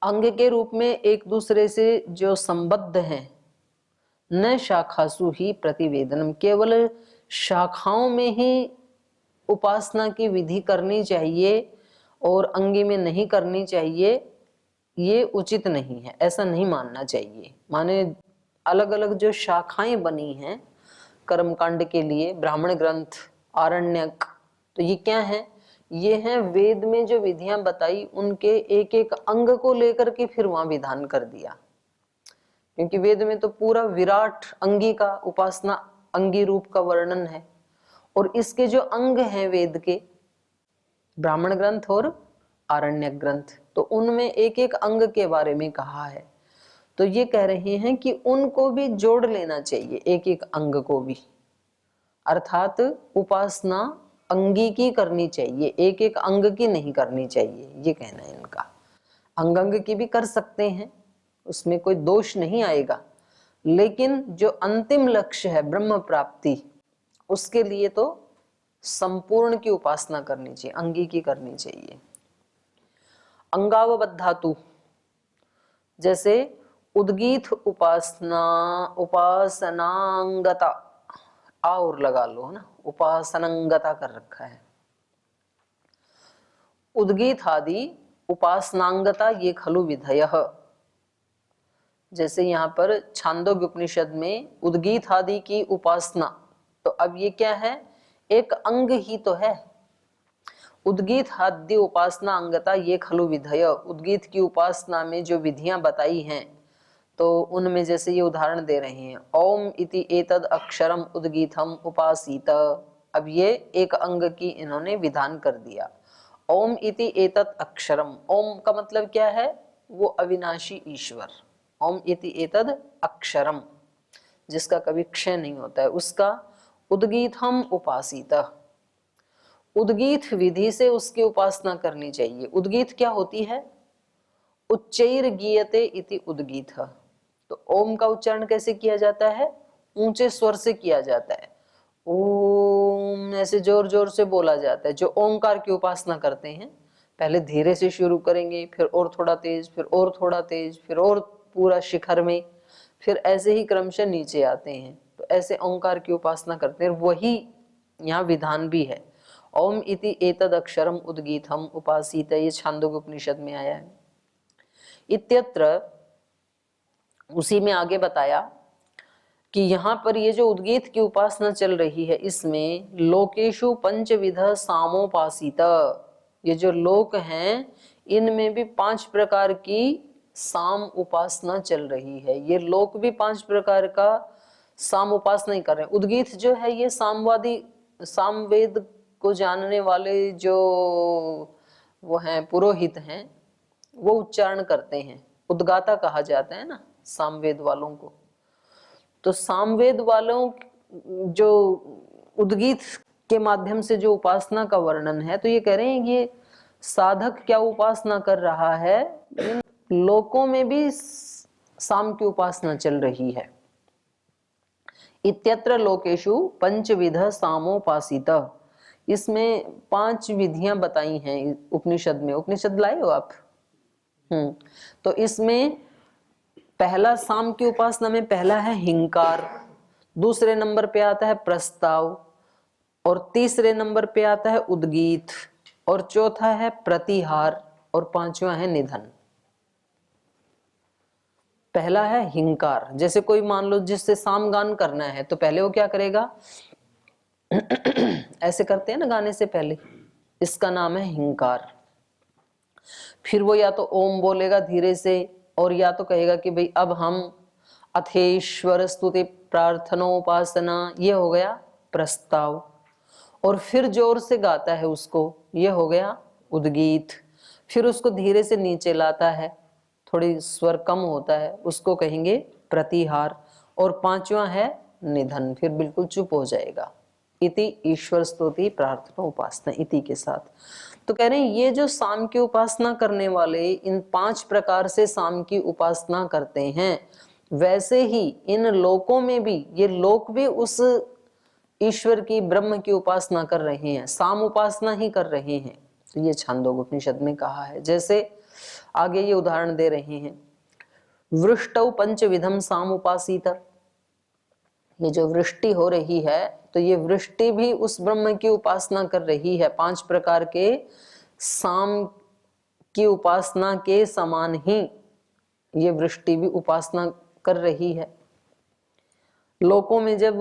अंग के रूप में एक दूसरे से जो संबद्ध हैं, न शाखासु ही प्रतिवेदनम, केवल शाखाओं में ही उपासना की विधि करनी चाहिए और अंगी में नहीं करनी चाहिए, ये उचित नहीं है, ऐसा नहीं मानना चाहिए। माने अलग अलग जो शाखाएं बनी हैं कर्मकांड के लिए, ब्राह्मण ग्रंथ, आरण्यक, तो ये क्या है? ये हैं वेद में जो विधियां बताई उनके एक एक अंग को लेकर के फिर वहां विधान कर दिया। क्योंकि वेद में तो पूरा विराट अंगी का उपासना, अंगी रूप का वर्णन है, और इसके जो अंग हैं वेद के, ब्राह्मण ग्रंथ और आरण्यक ग्रंथ, तो उनमें एक एक अंग के बारे में कहा है। तो ये कह रहे हैं कि उनको भी जोड़ लेना चाहिए, एक एक अंग को भी, अर्थात उपासना अंगी की करनी चाहिए, एक एक अंग की नहीं करनी चाहिए, ये कहना है इनका। अंग अंग की भी कर सकते हैं, उसमें कोई दोष नहीं आएगा, लेकिन जो अंतिम लक्ष्य है ब्रह्म प्राप्ति, उसके लिए तो संपूर्ण की उपासना करनी चाहिए, अंगी की करनी चाहिए। अंगावबद्धातु, जैसे उद्गीत उपासना, उपासनांगता, और लगा लो ना, उपासनांगता कर रखा है। उद्गीत आदि उपासनांगता ये खलु विधयः, जैसे यहाँ पर छांदोग्य उपनिषद में उद्गीत आदि की उपासना, तो अब ये क्या है? एक अंग ही तो है। उद्गीत आदि उपासना अंगता ये खलु विधय, उद्गीत की उपासना में जो विधियां बताई हैं, तो उनमें जैसे ये उदाहरण दे रहे हैं, ओम इति एतद अक्षरम उद्गीतम उपासीत। अब ये एक अंग की इन्होंने विधान कर दिया। ओम इति एतद अक्षरम, ओम का मतलब क्या है? वो अविनाशी ईश्वर। ओम इति एतद अक्षरम, जिसका कभी क्षय नहीं होता है, उसका उद्गीतम उपासीत, उद्गीत विधि से उसकी उपासना करनी चाहिए। उद्गीत क्या होती है? उच्चैर गीयते इति उद्गीत। तो ओम का उच्चारण कैसे किया जाता है? ऊंचे स्वर से किया जाता है, ओम ऐसे जोर जोर से बोला जाता है। जो ओंकार की उपासना करते हैं, पहले धीरे से शुरू करेंगे, फिर और थोड़ा तेज, फिर और थोड़ा तेज, फिर और पूरा शिखर में, फिर ऐसे ही क्रमशः नीचे आते हैं। तो ऐसे ओंकार की उपासना करते हैं, वही यहाँ विधान भी है। ओम इति एतद अक्षरम उद्गीतम उपासीत, ये छांदोग्य उपनिषद में आया है। इत्यत्र, उसी में आगे बताया कि यहाँ पर ये जो उद्गीत की उपासना चल रही है, इसमें लोकेशु पंचविध सामोपासित, ये जो लोक हैं इनमें भी 5 प्रकार की साम उपासना चल रही है। ये लोक भी 5 प्रकार का साम उपासना ही कर रहे हैं। उद्गीत जो है ये सामवादी, सामवेद को जानने वाले जो वो हैं पुरोहित हैं, वो उच्चारण करते हैं, उद्गाता कहा जाता है ना सामवेद वालों को। तो सामवेद वालों जो उद्गीत के माध्यम से जो उपासना का वर्णन है, तो ये कह रहे हैं ये साधक क्या उपासना कर रहा है, इन लोकों में भी साम की उपासना चल रही है। इत्यत्र लोकेशु पंचविध सामोपासित, इसमें 5 विधियां बताई हैं उपनिषद में। उपनिषद लाए हो आप? तो इसमें पहला साम की उपासना में पहला है हिंकार, दूसरे नंबर पे आता है प्रस्ताव, और तीसरे नंबर पे आता है उद्गीत, और चौथा है प्रतिहार, और 5वां है निधन। पहला है हिंकार, जैसे कोई मान लो जिससे सामगान करना है, तो पहले वो क्या करेगा? ऐसे करते हैं ना गाने से पहले, इसका नाम है हिंकार। फिर वो या तो ओम बोलेगा धीरे से, और या तो कहेगा कि भाई अब हम अथेश्वर स्तुति प्रार्थनोपासना, ये हो गया प्रस्ताव, और फिर जोर से गाता है उसको, ये हो गया उद्गीत। फिर उसको धीरे से नीचे लाता है, थोड़ी स्वर कम होता है, उसको कहेंगे प्रतिहार, और 5वां है निधन, फिर बिल्कुल चुप हो जाएगा। इति ईश्वर स्तुति प्रार्थना उपासना, इति के साथ। तो कह रहे हैं ये जो साम की उपासना करने वाले इन 5 प्रकार से साम की उपासना करते हैं, वैसे ही इन लोकों में भी ये लोक भी उस ईश्वर की, ब्रह्म की उपासना कर रहे हैं, साम उपासना ही कर रहे हैं। तो ये छांदोग्य उपनिषद में कहा है। जैसे आगे ये उदाहरण दे रहे हैं, वृष्टौ पंचविधम सामुपासीत, ये जो वृष्टि हो रही है तो ये वृष्टि भी उस ब्रह्म की उपासना कर रही है। 5 प्रकार के साम की उपासना के समान ही ये वृष्टि भी उपासना कर रही है। लोकों में जब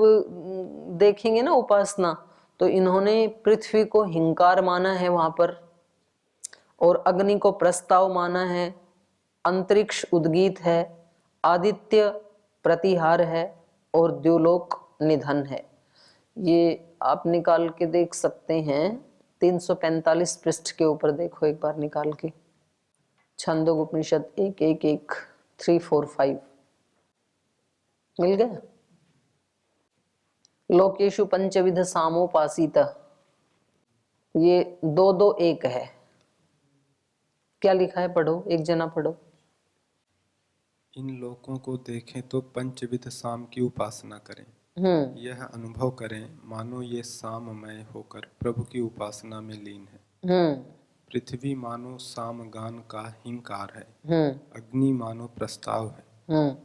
देखेंगे ना उपासना, तो इन्होंने पृथ्वी को हिंकार माना है वहां पर, और अग्नि को प्रस्ताव माना है, अंतरिक्ष उद्गीत है, आदित्य प्रतिहार है, और द्युलोक निधन है। ये आप निकाल के देख सकते हैं, 345 पृष्ठ के ऊपर देखो एक बार निकाल के, छंदोग्य उपनिषद 1.1.1 3, 4, 5 मिल गया। लोकेशु पंचविध सामोपासीत, ये 2-2-1 है। क्या लिखा है, पढ़ो, एक जना पढ़ो। इन लोकों को देखें तो पंचविध साम की उपासना करें, यह अनुभव करें मानो ये साममय होकर प्रभु की उपासना में लीन है। पृथ्वी मानो सामगान का हिंकार है, अग्नि मानो प्रस्ताव है,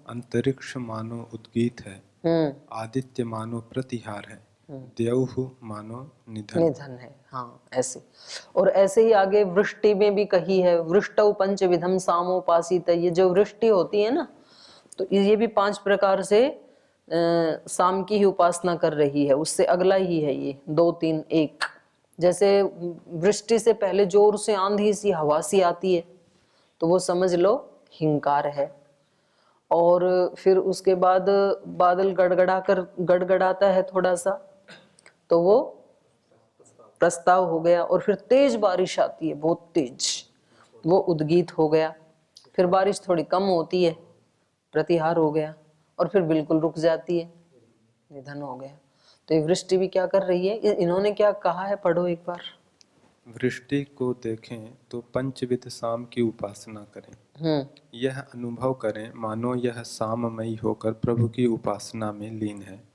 अंतरिक्ष मानो उद्गीत है, आदित्य मानो प्रतिहार है, द्यौः मानो निधन है। हाँ, ऐसे। और ऐसे ही आगे वृष्टि में भी कही है, वृष्टौ पंचविधम सामोपासीत। ये जो वृष्टि होती है ना, तो ये भी 5 प्रकार से साम की ही उपासना कर रही है। उससे अगला ही है ये 2-3-1। जैसे वृष्टि से पहले जोर से आंधी सी हवा सी आती है, तो वो समझ लो हिंकार है। और फिर उसके बाद बादल गड़गड़ाता है थोड़ा सा, तो वो प्रस्ताव हो गया। और फिर तेज बारिश आती है, बहुत तेज, वो उद्गीत हो गया। फिर बारिश थोड़ी कम होती है, प्रतिहार हो गया। और फिर बिल्कुल रुक जाती है, निधन हो गया। तो ये वृष्टि भी क्या कर रही है, इन्होंने क्या कहा है, पढ़ो एक बार। वृष्टि को देखें तो पंचविध साम की उपासना करें, यह अनुभव करें मानो यह साममयी होकर प्रभु की उपासना में लीन है।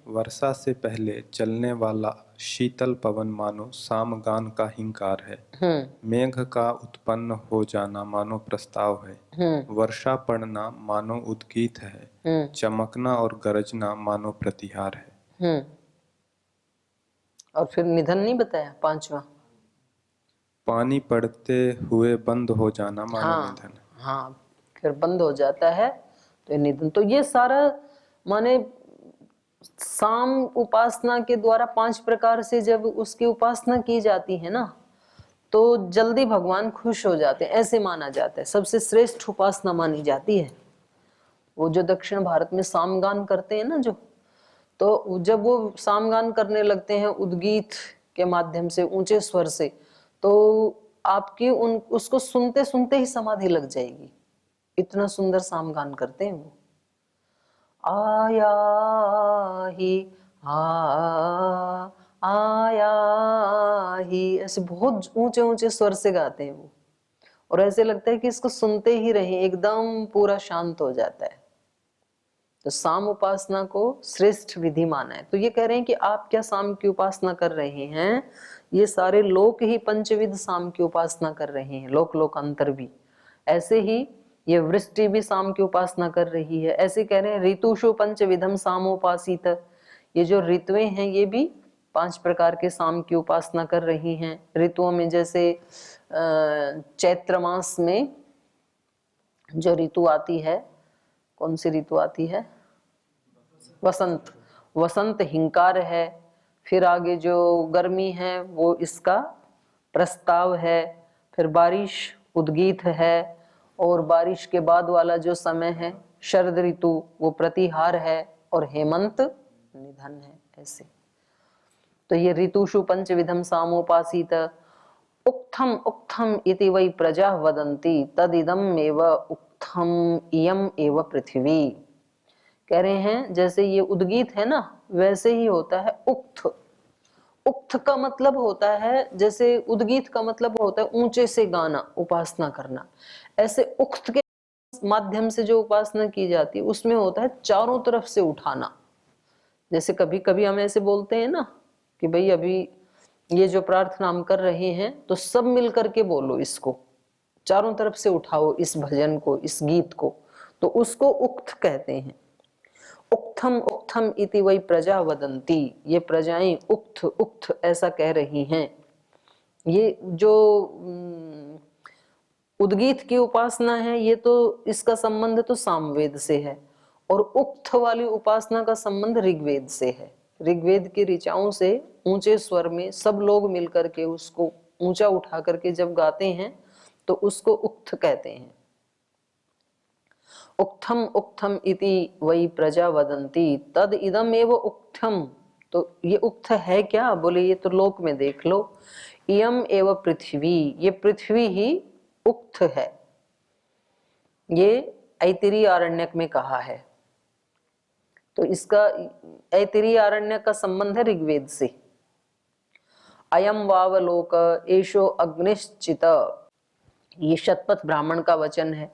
वर्षा से पहले चलने वाला शीतल पवन मानो सामगान का हिंकार है, मेघ का उत्पन्न हो जाना मानो प्रस्ताव है, वर्षा पड़ना मानो उद्गीत है, चमकना और गरजना मानो प्रतिहार है। और फिर निधन नहीं बताया, 5वां, पानी पड़ते हुए बंद हो जाना मानो निधन। हाँ, फिर बंद हो जाता है तो निधन। तो ये सारा माने साम उपासना के द्वारा 5 प्रकार से जब उसकी उपासना की जाती है ना, तो जल्दी भगवान खुश हो जाते हैं, ऐसे माना जाता है। सबसे श्रेष्ठ उपासना मानी जाती है वो जो दक्षिण भारत में सामगान करते हैं ना, जो, तो जब वो सामगान करने लगते हैं उद्गीत के माध्यम से, ऊंचे स्वर से, तो आपकी उसको सुनते सुनते ही समाधि लग जाएगी। इतना सुंदर सामगान करते हैं वो। आया ही आया ही, ऐसे बहुत ऊंचे ऊंचे स्वर से गाते हैं वो। और ऐसे लगता है कि इसको सुनते ही रहे, एकदम पूरा शांत हो जाता है। तो साम उपासना को श्रेष्ठ विधि माना है। तो ये कह रहे हैं कि आप क्या साम की उपासना कर रहे हैं, ये सारे लोक ही पंचविध साम की उपासना कर रहे हैं, लोक लोकांतर भी। ऐसे ही ये वृष्टि भी साम की उपासना कर रही है। ऐसे कह रहे हैं ऋतुषु पंचविधम सामोपासीत, ये जो ऋतुएं हैं ये भी 5 प्रकार के साम की उपासना कर रही हैं। ऋतुओं में जैसे चैत्र मास में जो ऋतु आती है, कौन सी ऋतु आती है, वसंत। वसंत हिंकार है। फिर आगे जो गर्मी है वो इसका प्रस्ताव है। फिर बारिश उद्गीत है। और बारिश के बाद वाला जो समय है शरद ऋतु, वो प्रतिहार है। और हेमंत निधन है। ऐसे तो ये ऋतुषु पंचविधम सामोपासीत। उक्थम उक्थम इति वै प्रजा वदन्ति तदिदम एव उक्थम इयम एव पृथ्वी। कह रहे हैं जैसे ये उद्गीत है ना, वैसे ही होता है उक्थ। उक्थ का मतलब होता है, जैसे उद्गीत का मतलब होता है ऊंचे से गाना, उपासना करना। ऐसे उक्थ के माध्यम से जो उपासना की जाती है उसमें होता है चारों तरफ से उठाना। जैसे कभी कभी हम ऐसे बोलते हैं ना कि भाई अभी ये जो प्रार्थना हम कर रहे हैं तो सब मिल करके बोलो, इसको चारों तरफ से उठाओ इस भजन को, इस गीत को, तो उसको उक्त कहते हैं। उक्थम उक्थम इति वै प्रजा वदंती, ये प्रजाएं उक्त उक्त ऐसा कह रही हैं। ये जो उद्गीत की उपासना है, ये तो इसका संबंध तो सामवेद से है, और उक्त वाली उपासना का संबंध ऋग्वेद से है। ऋग्वेद की ऋचाओं से ऊंचे स्वर में सब लोग मिलकर के उसको ऊंचा उठा करके जब गाते हैं तो उसको उक्त कहते हैं। उक्थम उक्थम इति वै प्रजा वदंती तद इदम एव उक्थम, तो ये उक्त है क्या? बोले ये तो लोक में देख लो। इयम एव पृथ्वी, ये पृथ्वी ही उक्त है। ये ऐतिरीय आरण्यक में कहा है, तो इसका ऐतिरीय आरण्यक का संबंध है ऋग्वेद से। अयम वावलोक एषो अग्निश्चित, ये शतपथ ब्राह्मण का वचन है,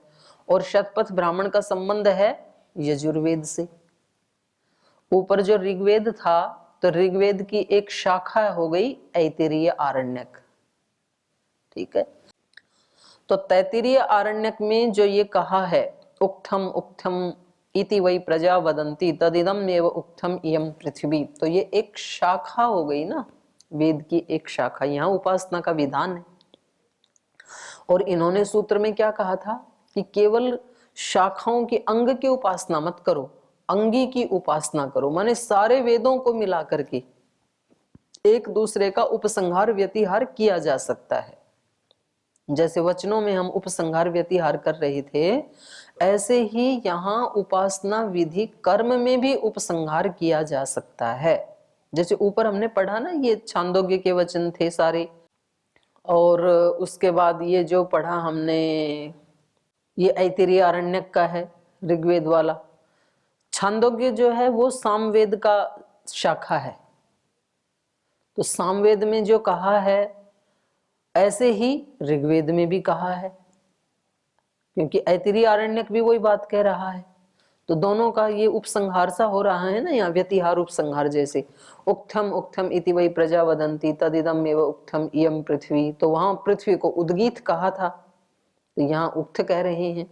और शतपथ ब्राह्मण का संबंध है यजुर्वेद से। ऊपर जो ऋग्वेद था तो ऋग्वेद की एक शाखा हो गई ऐतिरीय आरण्यक, ठीक है। तो तैत्तिरीय आरण्यक में जो ये कहा है उक्थम उक्थम इति वै प्रजा वदंती तदिदम एव उक्थम इयम पृथ्वी, तो ये एक शाखा हो गई ना, वेद की एक शाखा। यहाँ उपासना का विधान है, और इन्होंने सूत्र में क्या कहा था कि केवल शाखाओं की अंग की उपासना मत करो, अंगी की उपासना करो, माने सारे वेदों को मिला करके एक दूसरे का उपसंहार व्यतिहार किया जा सकता है। जैसे वचनों में हम उपसंहार व्यतिहार कर रहे थे, ऐसे ही यहाँ उपासना विधि कर्म में भी उपसंहार किया जा सकता है। जैसे ऊपर हमने पढ़ा ना, ये छांदोग्य के वचन थे सारे, और उसके बाद ये जो पढ़ा हमने ये ऐतिरीय आरण्यक का है ऋग्वेद वाला। छांदोग्य जो है वो सामवेद का शाखा है, तो सामवेद में जो कहा है ऐसे ही ऋग्वेद में भी कहा है, क्योंकि ऐतिरीय आरण्यक भी वही बात कह रहा है। तो दोनों का ये उपसंहार सा हो रहा है ना, यहाँ व्यतिहार उपसंहार। जैसे उक्थम उक्थम इति वै प्रजा वदंती तदिदम एव उक्थम इयम पृथ्वी, तो वहां पृथ्वी को उद्गीत कहा था, तो यहाँ उक्त कह रहे हैं।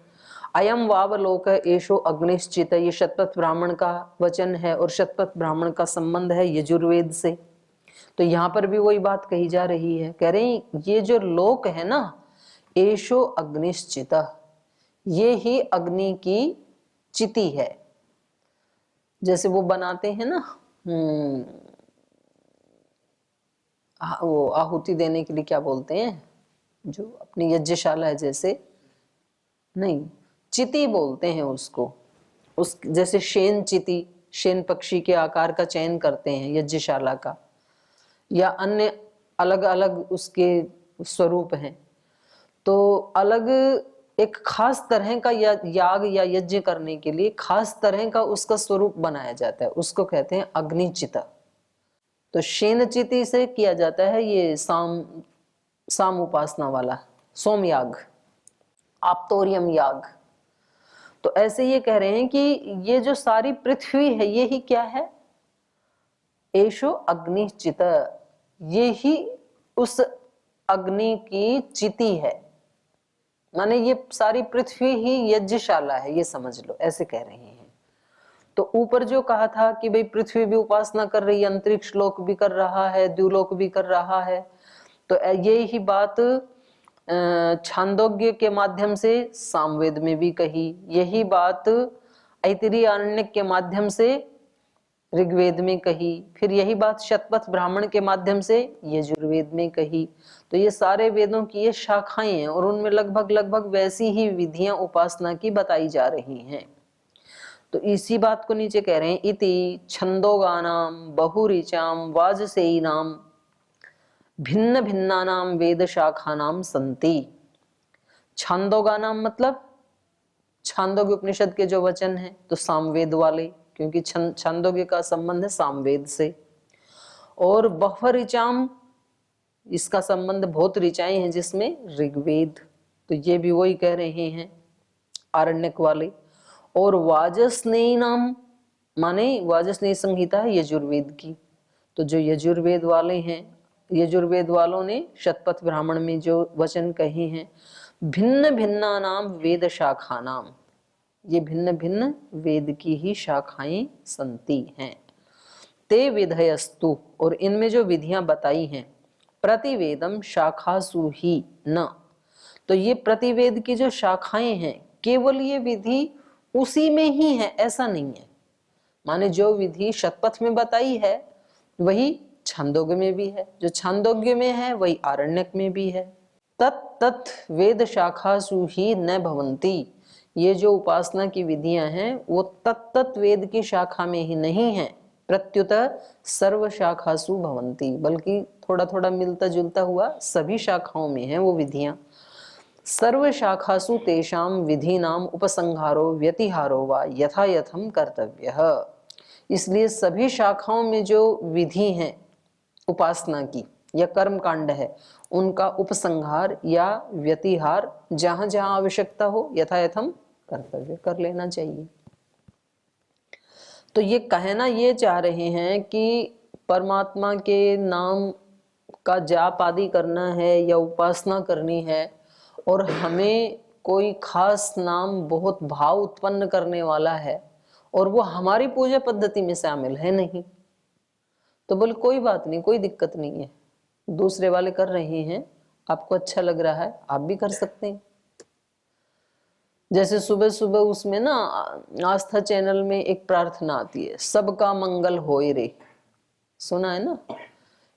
अयम वावलोक एषो अग्निश्चित, ये शतपथ ब्राह्मण का वचन है, और शतपथ ब्राह्मण का संबंध है यजुर्वेद से। तो यहाँ पर भी वही बात कही जा रही है, कह रहे हैं ये जो लोक है ना, एषो अग्निश्चित, ये ही अग्नि की चिति है। जैसे वो बनाते हैं ना, वो आहुति देने के लिए क्या बोलते हैं, जो अपनी यज्ञशाला है, जैसे नहीं चिति बोलते हैं उसको, उस जैसे शेन चिति, शेन पक्षी के आकार का चयन करते हैं यज्ञशाला का, या अन्य अलग अलग उसके स्वरूप हैं। तो अलग एक खास तरह का याग या यज्ञ करने के लिए खास तरह का उसका स्वरूप बनाया जाता है, उसको कहते हैं अग्निचिता। तो शेन चिति से किया जाता है ये साम उपासना वाला सोमयाग, आप्तोरियम याग। तो ऐसे ये कह रहे हैं कि ये जो सारी पृथ्वी है ये ही क्या है, एषो अग्निचित, ये ही उस अग्नि की चिति है, माने ये सारी पृथ्वी ही यज्ञशाला है, ये समझ लो, ऐसे कह रहे हैं। तो ऊपर जो कहा था कि भाई पृथ्वी भी उपासना कर रही है, अंतरिक्ष लोक भी कर रहा है, द्युलोक भी कर रहा है, तो ये ही बात छांदोग्य के माध्यम से सामवेद में भी कही, यही बात ऐतिरीय आरण्यक के माध्यम से ऋग्वेद में कही, फिर यही बात शतपथ ब्राह्मण के माध्यम से यजुर्वेद में कही। तो ये सारे वेदों की ये शाखाएं हैं, और उनमें लगभग वैसी ही विधियां उपासना की बताई जा रही हैं। तो इसी बात को नीचे कह रहे हैं, इति छंदोगानाम बहुऋचाम वाजसेयीनाम भिन्न भिन्नानाम वेद शाखानाम संति। छंदोगानाम मतलब छांदोग्य उपनिषद के जो वचन हैं, तो सामवेद वाले, क्योंकि छंदोग्य का संबंध है सामवेद से। और बहव ऋचाम, इसका संबंध बहुत ऋचाएं हैं जिसमें ऋग्वेद, तो ये भी वही कह रहे हैं आरण्यक वाले। और वाजस्नेयी नाम, माने वाजस्नेयी संहिता है यजुर्वेद की, तो जो यजुर्वेद वाले हैं यजुर्वेद वालों ने शतपथ ब्राह्मण में जो वचन कहे हैं, भिन्न भिन्ना नाम वेद शाखा नाम, ये भिन्न भिन्न वेद की ही शाखाएं संति हैं। ते विधयस्तु, और इनमें जो विधियां बताई हैं, प्रतिवेदम शाखासु ही न, तो ये प्रतिवेद की जो शाखाएं हैं केवल ये विधि उसी में ही है ऐसा नहीं है। माने जो विधि शतपथ में बताई है वही छांदोग्य में भी है, जो छांदोग्य में है वही आरण्यक में भी है। तत् वेद शाखासु ही न भवंती, ये जो उपासना की विधियां हैं वो तत्त वेद की शाखा में ही नहीं है, प्रत्युत सर्व शाखासु भवंती, बल्कि थोड़ा थोड़ा मिलता जुलता हुआ सभी शाखाओं में है वो विधियां। सर्व शाखासु तेषाम विधिनाम उपसंहारो व्यतिहारो वा यथा यथम कर्तव्यः, इसलिए सभी शाखाओं में जो विधि है उपासना की या कर्म कांड है उनका उपसंहार या व्यतिहार जहां जहां आवश्यकता हो यथायथम कर्तव्य कर लेना चाहिए। तो ये कहना ये चाह रहे हैं कि परमात्मा के नाम का जाप आदि करना है या उपासना करनी है और हमें कोई खास नाम बहुत भाव उत्पन्न करने वाला है और वो हमारी पूजा पद्धति में शामिल है नहीं, तो बोले कोई बात नहीं, कोई दिक्कत नहीं है, दूसरे वाले कर रहे हैं, आपको अच्छा लग रहा है आप भी कर सकते हैं। जैसे सुबह सुबह उसमें ना आस्था चैनल में एक प्रार्थना आती है, सबका मंगल होए रे, सुना है ना,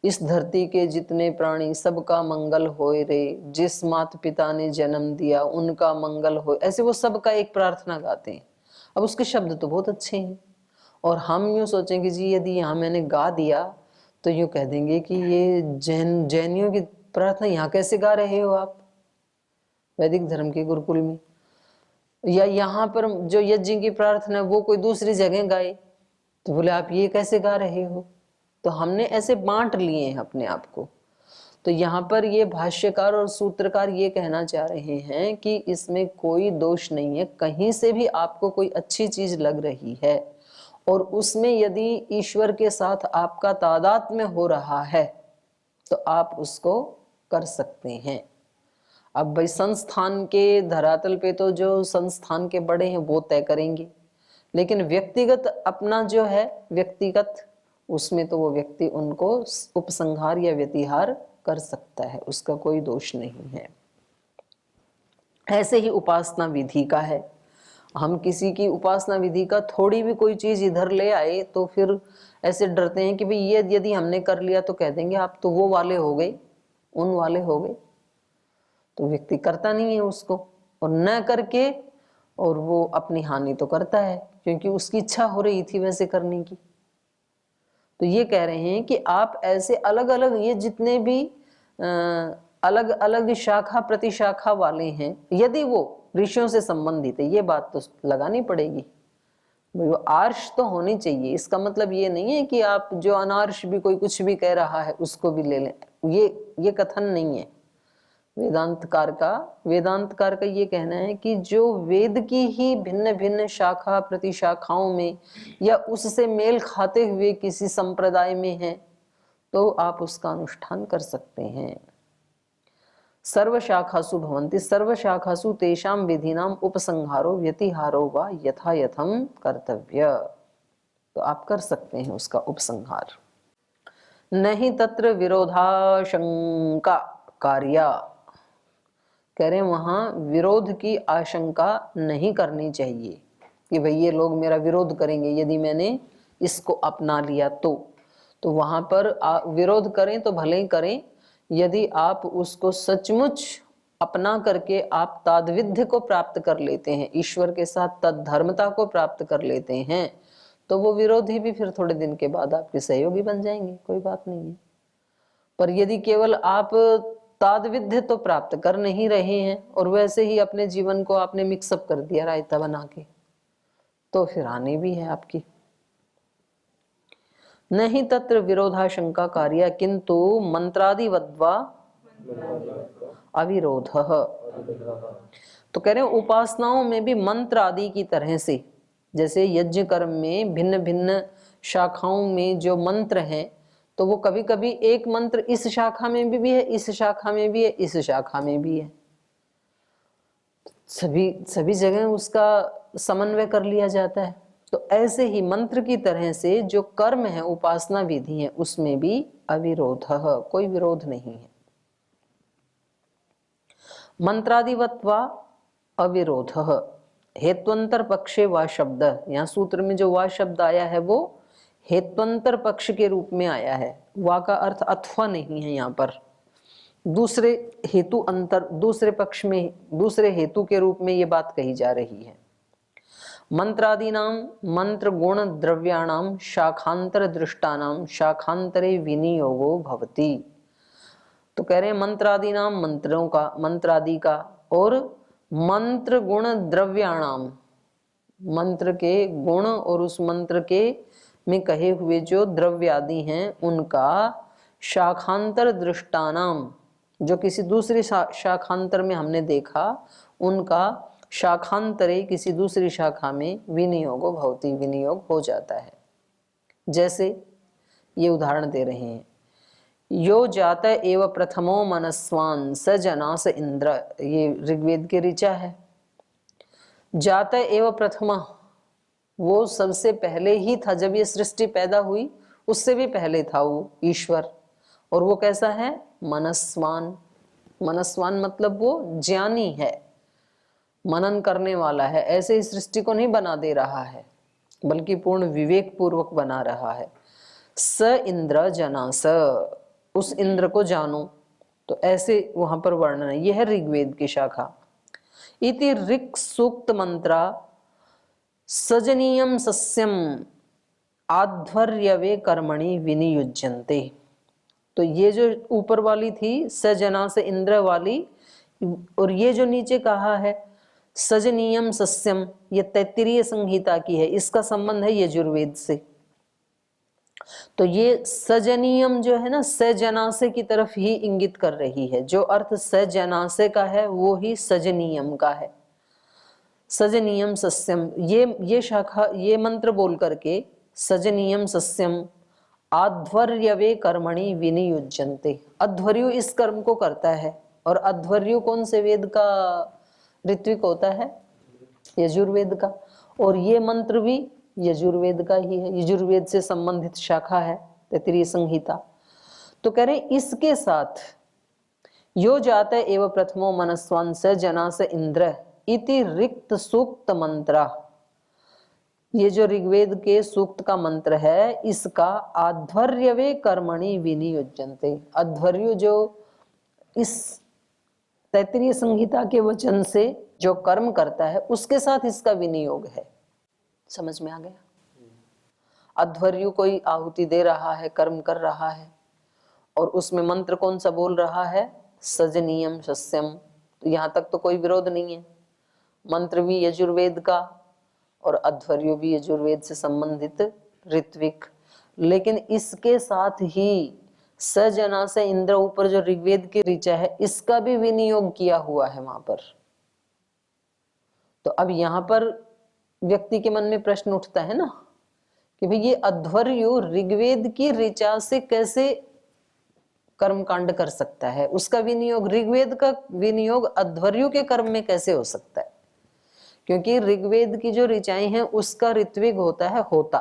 इस धरती के जितने प्राणी सबका मंगल होए रे, जिस माता पिता ने जन्म दिया उनका मंगल होए, ऐसे वो सबका एक प्रार्थना गाते हैं। अब उसके शब्द तो बहुत अच्छे हैं और हम यूँ सोचेंगे जी यदि यहाँ मैंने गा दिया तो यूँ कह देंगे कि ये जैनियों की प्रार्थना यहाँ कैसे गा रहे हो आप वैदिक धर्म के गुरुकुल में, या यहाँ पर जो यज्ञ की प्रार्थना वो कोई दूसरी जगह गाए तो बोले आप ये कैसे गा रहे हो। तो हमने ऐसे बांट लिए हैं अपने आप को। तो यहाँ पर ये भाष्यकार और सूत्रकार ये कहना चाह रहे हैं कि इसमें कोई दोष नहीं है, कहीं से भी आपको कोई अच्छी चीज लग रही है और उसमें यदि ईश्वर के साथ आपका तादात्म्य हो रहा है तो आप उसको कर सकते हैं। अब भाई संस्थान के धरातल पे तो जो संस्थान के बड़े हैं वो तय करेंगे, लेकिन व्यक्तिगत अपना जो है व्यक्तिगत उसमें तो वो व्यक्ति उनको उपसंहार या व्यतिहार कर सकता है, उसका कोई दोष नहीं है। ऐसे ही उपासना विधि का है, हम किसी की उपासना विधि का थोड़ी भी कोई चीज इधर ले आए तो फिर ऐसे डरते हैं कि भाई ये यदि हमने कर लिया तो कह देंगे आप तो वो वाले हो गए, उन वाले हो गए, तो व्यक्ति करता नहीं है उसको और न करके और वो अपनी हानि तो करता है क्योंकि उसकी इच्छा हो रही थी वैसे करने की। तो ये कह रहे हैं कि आप ऐसे अलग अलग ये जितने भी अलग अलग शाखा प्रतिशाखा वाले हैं यदि वो ऋषियों से संबंधित है, ये बात तो लगानी पड़ेगी, वो आर्ष तो होनी चाहिए। इसका मतलब ये नहीं है कि आप जो अनार्ष भी कोई कुछ भी कह रहा है उसको भी ले लें, ये कथन नहीं है। वेदांतकार का ये कहना है कि जो वेद की ही भिन्न भिन्न शाखा प्रतिशाखाओं में या उससे मेल खाते हुए किसी संप्रदाय में है तो आप उसका अनुष्ठान कर सकते हैं। सर्व शाखासु भवन्ति सर्व शाखासु तेषां विधिनाम उपसंहारो व्यतिहारो वा यथा यथम कर्तव्य, तो आप कर सकते हैं उसका उपसंहार। नहीं तत्र विरोधाशंका कार्या, कह रहे हैं वहां विरोध की आशंका नहीं करनी चाहिए कि भाई ये लोग मेरा विरोध करेंगे यदि मैंने इसको अपना लिया तो वहां पर विरोध करें तो भले ही करें, यदि आप उसको सचमुच अपना करके आप ताद्विध्य को प्राप्त कर लेते हैं, ईश्वर के साथ तद्धर्मता को प्राप्त कर लेते हैं, तो वो विरोधी भी फिर थोड़े दिन के बाद आपके सहयोगी बन जाएंगे, कोई बात नहीं है। पर यदि केवल आप ताद्विध्य तो प्राप्त कर नहीं रहे हैं और वैसे ही अपने जीवन को आपने मिक्सअप कर दिया रायता बना के, तो फिर हानि भी है आपकी। नहीं तत्र विरोधाशंका कार्य किंतु मंत्रादिवद्वा अविरोध, तो कह रहे हैं उपासनाओं में भी मंत्र आदि की तरह से, जैसे यज्ञ कर्म में भिन्न भिन्न शाखाओं में जो मंत्र हैं तो वो कभी कभी एक मंत्र इस शाखा में भी है, इस शाखा में भी है, इस शाखा में भी है, सभी जगह उसका समन्वय कर लिया जाता है। तो ऐसे ही मंत्र की तरह से जो कर्म है, उपासना विधि है, उसमें भी अविरोध, कोई विरोध नहीं है। मंत्रादिवत्वा अविरोध, हेत्वंतर पक्षे वा शब्द, यहाँ सूत्र में जो वा शब्द आया है वो हेत्वंतर पक्ष के रूप में आया है। वा का अर्थ अथवा नहीं है, यहाँ पर दूसरे हेतु अंतर, दूसरे पक्ष में, दूसरे हेतु के रूप में ये बात कही जा रही है। मंत्रादीनाम मंत्र गुण द्रव्याणाम शाखांतर दृष्टानाम शाखांतरे विनियोगो भवति। तो कह रहे हैं मंत्रादीनाम, मंत्रों का, मंत्रादि का, और मंत्र गुण द्रव्याणाम, मंत्र के गुण और उस मंत्र के में कहे हुए जो द्रव्य आदि हैं उनका, शाखांतर दृष्टानाम, जो किसी दूसरी शाखांतर में हमने देखा, उनका शाखांतरे किसी दूसरी शाखा में विनियोगो भवति, विनियोग हो जाता है। जैसे ये उदाहरण दे रहे हैं, यो जात एव प्रथमो मनस्वान स जनास इंद्र, ये ऋग्वेद की ऋचा है। जात एव प्रथमा, वो सबसे पहले ही था, जब ये सृष्टि पैदा हुई उससे भी पहले था वो ईश्वर। और वो कैसा है? मनस्वान। मनस्वान मतलब वो ज्ञानी है, मनन करने वाला है। ऐसे ही सृष्टि को नहीं बना दे रहा है, बल्कि पूर्ण विवेक पूर्वक बना रहा है। स इंद्र जनास, उस इंद्र को जानो। तो ऐसे वहां पर वर्णन है। यह है ऋग्वेद की शाखा। इति ऋक् सूक्त मंत्रा सजनीयम सस्यम आध्वर्यवे कर्मणि विनियुज्यन्ते। तो ये जो ऊपर वाली थी सजना से इंद्र वाली, और ये जो नीचे कहा है सजनीयम सस्यम, ये तैत्तिरीय संहिता की है, इसका संबंध है यजुर्वेद से। तो ये सजनीयम जो है ना, सजनासे की तरफ ही इंगित कर रही है। जो अर्थ सजनासे का है वो ही सजनीयम का है। सजनीयम सस्यम, ये शाखा, ये मंत्र बोल करके सजनीयम सस्यम आध्वर्यवे कर्मणि विनियुज्यन्ते, अध्वर्यु इस कर्म को करता है। और अध्वर्यु कौन से वेद का ऋत्विक होता है? यजुर्वेद का। और ये मंत्र भी यजुर्वेद का ही है, यजुर्वेद से संबंधित शाखा है तैत्तिरीय संहिता। तो कह रहे इसके साथ यो जाता एवं प्रथमो मनस्वान स जना स इंद्र इति रिक्त सूक्त मंत्र, ये जो ऋग्वेद के सूक्त का मंत्र है, इसका आध्वर्यवे कर्मणि विनियुज्यन्ते, अध्वर्यु जो इस तैत्तिरीय संहिता के वचन से जो कर्म करता है उसके साथ इसका विनियोग है। समझ में आ गया? अध्वर्यु कोई आहुति दे रहा है, कर्म कर रहा है, और उसमें मंत्र कौन सा बोल रहा है? सजनीयम सस्यम। तो यहाँ तक तो कोई विरोध नहीं है। मंत्र भी यजुर्वेद का और अध्वर्यु भी यजुर्वेद से संबंधित ऋत्विक। लेकिन इसके साथ ही सजना से इंद्र, ऊपर जो ऋग्वेद की ऋचा है, इसका भी विनियोग किया हुआ है वहां पर। तो अब यहां पर व्यक्ति के मन में प्रश्न उठता है ना कि भाई ये अध्वर्यु ऋग्वेद की ऋचा से कैसे कर्मकांड कर सकता है? उसका विनियोग, ऋग्वेद का विनियोग अध्वर्यु के कर्म में कैसे हो सकता है? क्योंकि ऋग्वेद की जो ऋचाएं हैं उसका ऋत्विक होता है होता,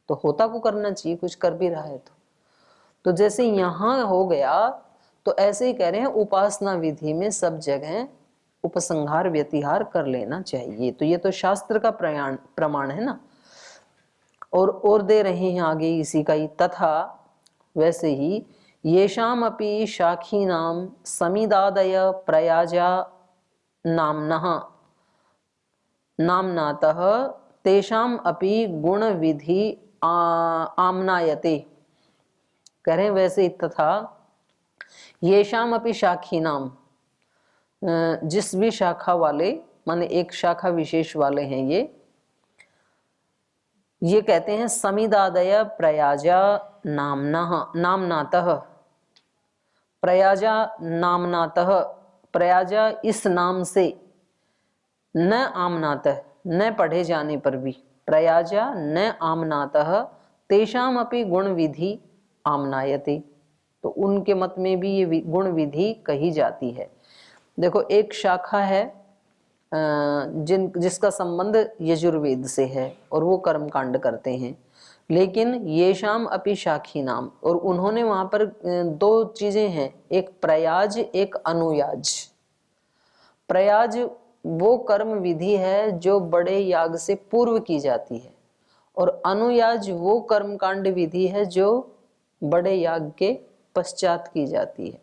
तो होता को करना चाहिए, कुछ कर भी रहा है तो जैसे यहां हो गया, तो ऐसे ही कह रहे हैं उपासना विधि में सब जगह उपसंहार व्यतिहार कर लेना चाहिए। तो ये तो शास्त्र का प्रमाण है ना। और दे रहे हैं आगे इसी का ही, तथा वैसे ही येषाम अपि शाखीनाम समिदादय प्रयाजा नामनः नामनातः तेषाम अपि गुण विधि आमनायते। कह रहे हैं वैसे ही, तथा येषाम अपि शाखीनाम, जिस भी शाखा वाले, माने एक शाखा विशेष वाले हैं, ये कहते हैं समिदादय प्रयाजा नामनातः, प्रयाजा नामनातः, प्रयाजा इस नाम से, न आमनातः न पढ़े जाने पर भी, प्रयाजा न आमनातः तेषाम अपि गुण विधि आमनायते, तो उनके मत में भी ये गुण विधि कही जाती है। देखो एक शाखा है जिसका संबंध यजुर्वेद से है और वो कर्म कांड करते हैं, लेकिन ये शाम अपि शाखी नाम, और उन्होंने वहां पर दो चीजें हैं, एक प्रयाज एक अनुयाज। प्रयाज वो कर्म विधि है जो बड़े याग से पूर्व की जाती है, और अनुयाज वो कर्मकांड विधि है जो बड़े याग के पश्चात की जाती है।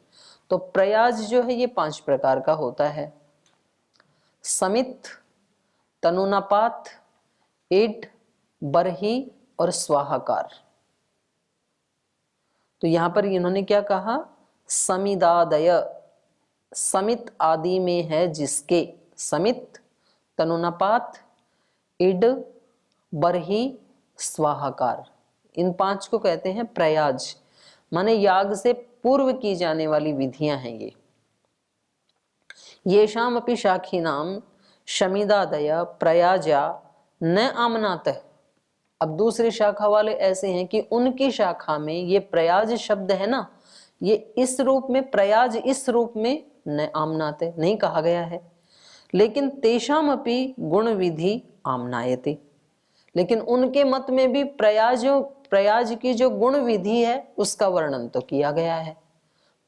तो प्रयाज जो है ये 5 प्रकार का होता है, समित, तनुनापात, इड, बरही और स्वाहाकार। तो यहां पर इन्होंने क्या कहा, समिदादय, समित आदि में है जिसके, समित, तनुनापात, इड, बरही, स्वाहाकार, इन 5 को कहते हैं प्रयाज, माने याग से पूर्व की जाने वाली विधियां हैं ये शाम अपि शाखी नाम शमिदादय प्रयाजा न आमनात। अब दूसरी शाखा वाले ऐसे हैं कि उनकी शाखा में ये प्रयाज शब्द है ना, ये इस रूप में, प्रयाज इस रूप में न आमनाते नहीं कहा गया है, लेकिन तेषाम अपि गुण विधि आमनायते, लेकिन उनके मत में भी प्रयाज की जो गुण विधि है उसका वर्णन तो किया गया है।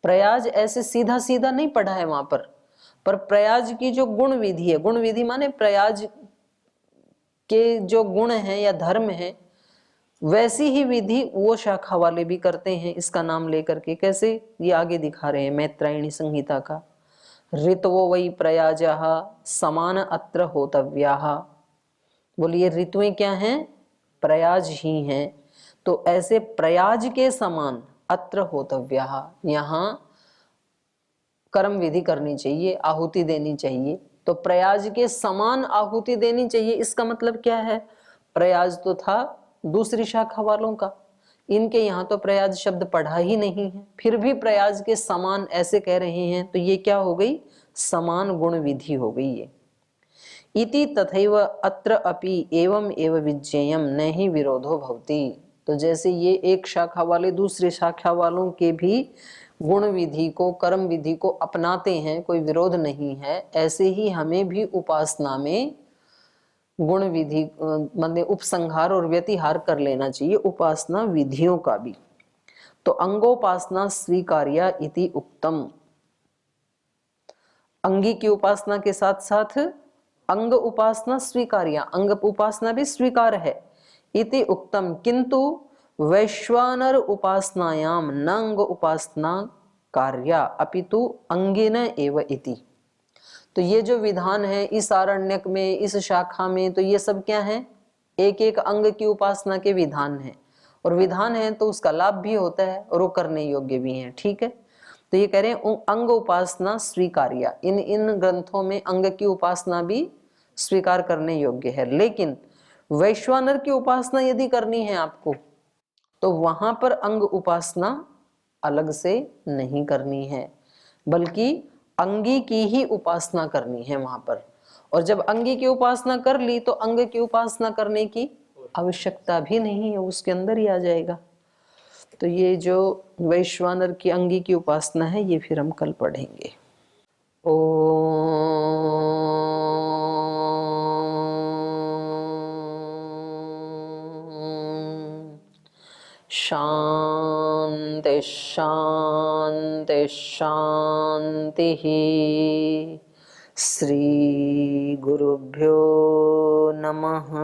प्रयाज ऐसे सीधा सीधा नहीं पढ़ा है वहां पर प्रयाज की जो गुण विधि है, गुण विधि माने प्रयाज के जो गुण हैं या धर्म हैं, वैसी ही विधि वो शाखा वाले भी करते हैं इसका नाम लेकर के। कैसे, ये आगे दिखा रहे हैं मैत्रायणी संहिता का, ऋतवो वै प्रयाजः समान अत्र होतव्याः। बोलिए ऋतुएं क्या हैं, प्रयाज ही हैं, तो ऐसे प्रयाज के समान अत्र होतव्याः, यहाँ कर्म विधि करनी चाहिए, आहुति देनी चाहिए। तो प्रयाज के समान आहुति देनी चाहिए, इसका मतलब क्या है, प्रयाज तो था दूसरी शाखा वालों का, इनके यहाँ तो प्रयाज शब्द पढ़ा ही नहीं है, फिर भी प्रयाज के समान ऐसे कह रहे हैं, तो ये क्या हो गई, समान गुण विधि हो गई ये। इति तथैव अत्र अपि एवं एव विज्ञेयम न ही विरोधो भवति। तो जैसे ये एक शाखा वाले दूसरे शाखा वालों के भी गुण विधि को, कर्म विधि को अपनाते हैं, कोई विरोध नहीं है, ऐसे ही हमें भी उपासना में गुण विधि मतलब उपसंहार और व्यतिहार कर लेना चाहिए, उपासना विधियों का भी। तो अंगोपासना स्वीकार्या इति उक्तम, अंगी की उपासना के साथ साथ अंग उपासना स्वीकार्या, अंग उपासना भी स्वीकार है, इति उक्तम, किंतु वैश्वानर उपासनायाम न अंग उपासना कार्या अपितु अंगिन एव इति। तो ये जो विधान है इस आरण्यक में, इस शाखा में, तो ये सब क्या है, एक एक अंग की उपासना के विधान है, और विधान है तो उसका लाभ भी होता है और वो करने योग्य भी है, ठीक है। तो ये कह रहे हैं अंग उपासना स्वीकार्या, इन ग्रंथों में अंग की उपासना भी स्वीकार करने योग्य है, लेकिन वैश्वानर की उपासना यदि करनी है आपको, तो वहां पर अंग उपासना अलग से नहीं करनी है, बल्कि अंगी की ही उपासना करनी है वहां पर। और जब अंगी की उपासना कर ली तो अंग की उपासना करने की आवश्यकता भी नहीं है, उसके अंदर ही आ जाएगा। तो ये जो वैश्वानर की अंगी की उपासना है ये फिर हम कल पढ़ेंगे। शांति शांति शांति। श्री गुरुभ्यो नमः।